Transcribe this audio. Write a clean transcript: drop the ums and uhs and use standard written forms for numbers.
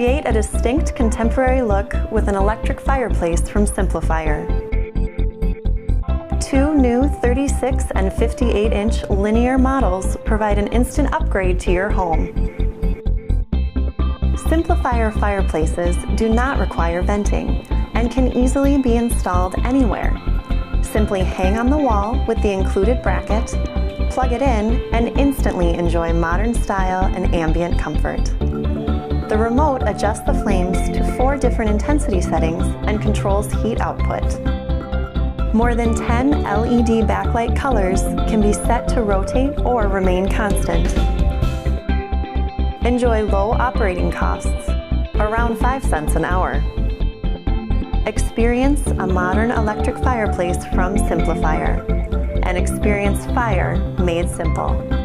Create a distinct contemporary look with an electric fireplace from SimpliFire. Two new 36 and 58-inch linear models provide an instant upgrade to your home. SimpliFire fireplaces do not require venting and can easily be installed anywhere. Simply hang on the wall with the included bracket, plug it in, and instantly enjoy modern style and ambient comfort. The remote adjusts the flames to 4 different intensity settings and controls heat output. More than 10 LED backlight colors can be set to rotate or remain constant. Enjoy low operating costs, around 5 cents an hour. Experience a modern electric fireplace from SimpliFire and experience fire made simple.